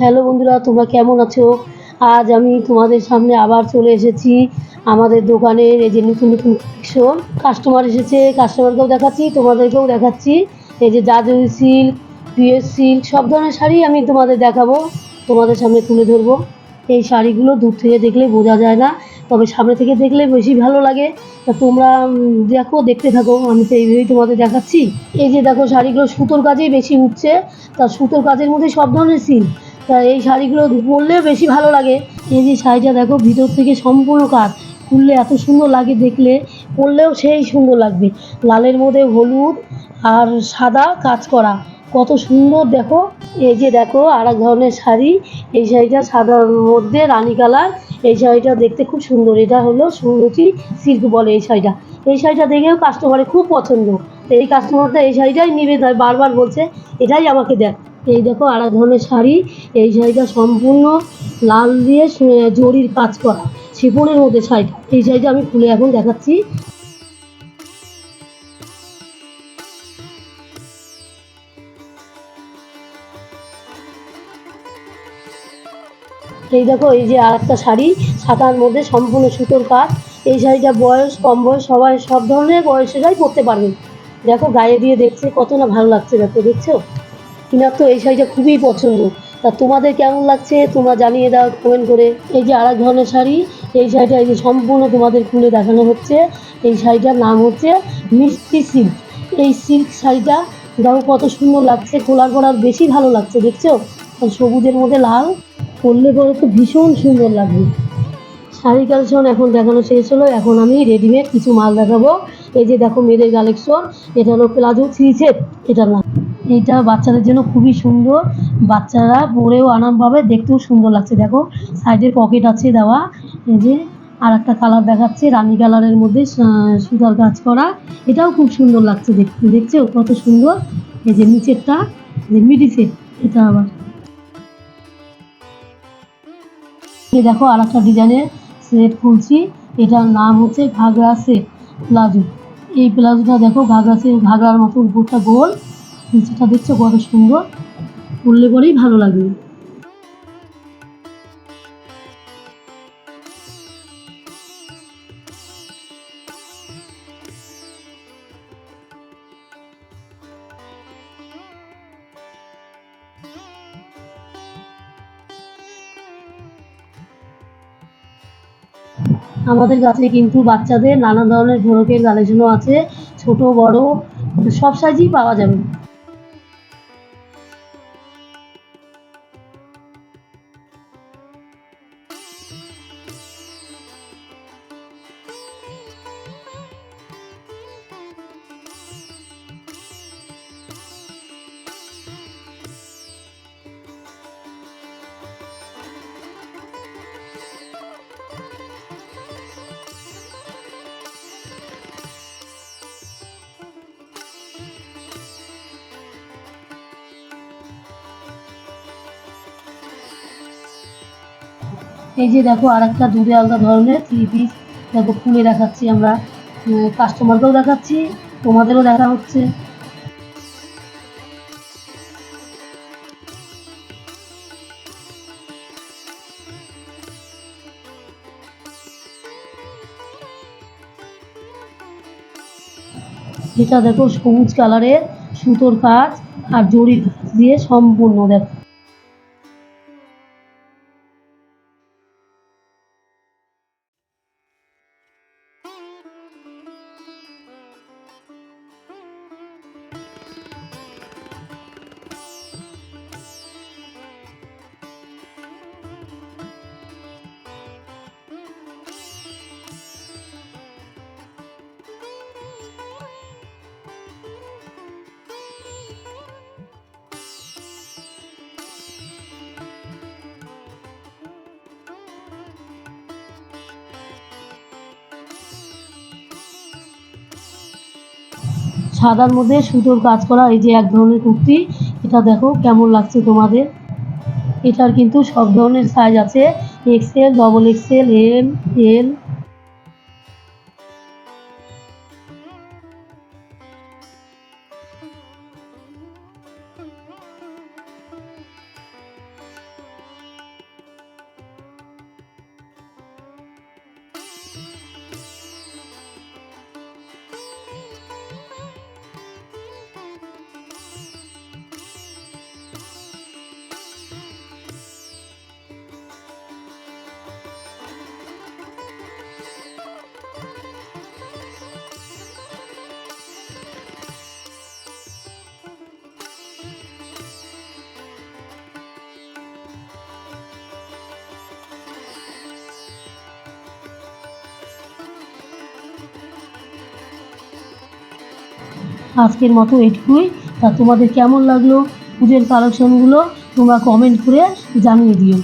Hello বন্ধুরা, তোমরা কেমন আছো? আজ আমি তোমাদের সামনে আবার চলে এসেছি আমাদের দোকানের এই যে নতুন নতুন কালেকশন। কাস্টমার এসেছে, কাস্টমারকেও দেখাচ্ছি, তোমাদেরকেও দেখাচ্ছি। এই যে জাজরি সিল্ক, পিএস সিল্ক সব ধরনের শাড়ি আমি তোমাদের দেখাবো, তোমাদের সামনে তুলে ধরবো। এই শাড়িগুলো দূর থেকে দেখলে বোঝা যায় না, তবে সামনে থেকে দেখলে বেশি ভালো লাগে। তা তোমরা দেখো, দেখতে থাকো, আমি তো এইভাবেই তোমাদের দেখাচ্ছি। এই যে দেখো, শাড়িগুলো সুতোর কাজেই বেশি উঠছে। তা সুতোর কাজের মধ্যে সব ধরনের সিল্ক, তা এই শাড়িগুলো পরলে বেশি ভালো লাগে। এই যে শাড়িটা দেখো, ভিতর থেকে সম্পূর্ণ কাজ, খুললে এত সুন্দর লাগে, দেখলে পরলেও সেই সুন্দর লাগবে। লালের মধ্যে হলুদ আর সাদা কাজ করা, কত সুন্দর দেখো। এই যে দেখো আর এক ধরনের শাড়ি, এই শাড়িটা সাদার মধ্যে রানী কালার। এই শাড়িটা দেখতে খুব সুন্দর, এটা হলো সুরুচি সিল্ক বলে এই শাড়িটা। এই শাড়িটা দেখেও কাস্টমারের খুব পছন্দ, তো এই কাস্টমারটা এই শাড়িটাই নেবে, তাই বারবার বলছে এটাই আমাকে দেখ। এই দেখো আর এক ধরনের শাড়ি, এই শাড়িটা সম্পূর্ণ লাল দিয়ে জরির কাজ করা, শিফনের মধ্যে শাড়িটা। এই শাড়িটা আমি খুলে এখন দেখাচ্ছি। এই দেখো, এই যে আর একটা শাড়ি, সাদার মধ্যে সম্পূর্ণ সুতোর কাজ। এই শাড়িটা বয়স কম বয়স সবাই, সব ধরনের বয়সেরাই পরতে পারবে। দেখো গায়ে দিয়ে দেখছে কত না ভালো লাগছে, দেখো দেখছো। কিনার তো এই শাড়িটা খুবই পছন্দ। তা তোমাদের কেমন লাগছে তোমরা জানিয়ে দাও কমেন্ট করে। এই যে আরেক ধরনের শাড়ি, এই শাড়িটা এই যে সম্পূর্ণ তোমাদের খুলে দেখানো হচ্ছে। এই শাড়িটার নাম হচ্ছে মিষ্টি সিল্ক। এই সিল্ক শাড়িটা দেখো কত সুন্দর লাগছে, খোলার পর আর বেশি ভালো লাগছে, দেখছো। সবুজের মধ্যে লাল, পরলে পরে তো ভীষণ সুন্দর লাগবে। শাড়ি কালেকশন এখন দেখানো শেষ হলো, এখন আমি রেডিমেড কিছু মাল দেখাবো। এই যে দেখো মেয়েদের কালেকশন, এটা হলো প্লাজো থ্রি সেট, এটার নাম। এইটা বাচ্চাদের জন্য খুবই সুন্দর, বাচ্চারা পরেও আরাম পাবে, দেখতেও সুন্দর লাগছে। দেখো সাইডের পকেট আছে দেওয়া। এই যে আর একটা কালার দেখাচ্ছে, রানী কালারের মধ্যে সুতার কাজ করা, এটাও খুব সুন্দর লাগছে দেখতে, দেখছো কত সুন্দর। এই যে নিচেরটা যে মিডি সেট, এটা আবার এই দেখো আর একটা ডিজাইনের সেট খুলছি, এটার নাম হচ্ছে ঘাগরা সেট প্লাজো। এই প্লাজোটা দেখো ঘাগরা সেট, ঘাগরার মতো উপরটা গোল, নিচেটা দেখছো কত সুন্দর, পরলে পরেই ভালো লাগবে। আমাদের কাছে কিন্তু বাচ্চাদের নানা ধরনের ফ্রকের কালেকশনও আছে, ছোট বড় সব সাইজই পাওয়া যাবে। এই যে দেখো আর একটা দূরে আলাদা ধরনের থ্রি পিস, দেখো খুলে দেখাচ্ছি আমরা, কাস্টমারকেও দেখাচ্ছি, তোমাদেরও দেখা হচ্ছে। এটা দেখো সবুজ কালারের সুতোর কাজ আর জরির কাজ দিয়ে সম্পূর্ণ, দেখো। সাদার মধ্যে সুতোর কাজ করা, এই যে এক ধরনের কুর্তি, এটা দেখো কেমন লাগছে তোমাদের। এটার কিন্তু সব ধরনের সাইজ আছে, এক্সেল, ডবল এক্সেল, এম, এল। আজকের মতো এইটুকুই। তা তোমাদের কেমন লাগলো পুজোর কালেকশনগুলো তোমরা কমেন্ট করে জানিয়ে দিও।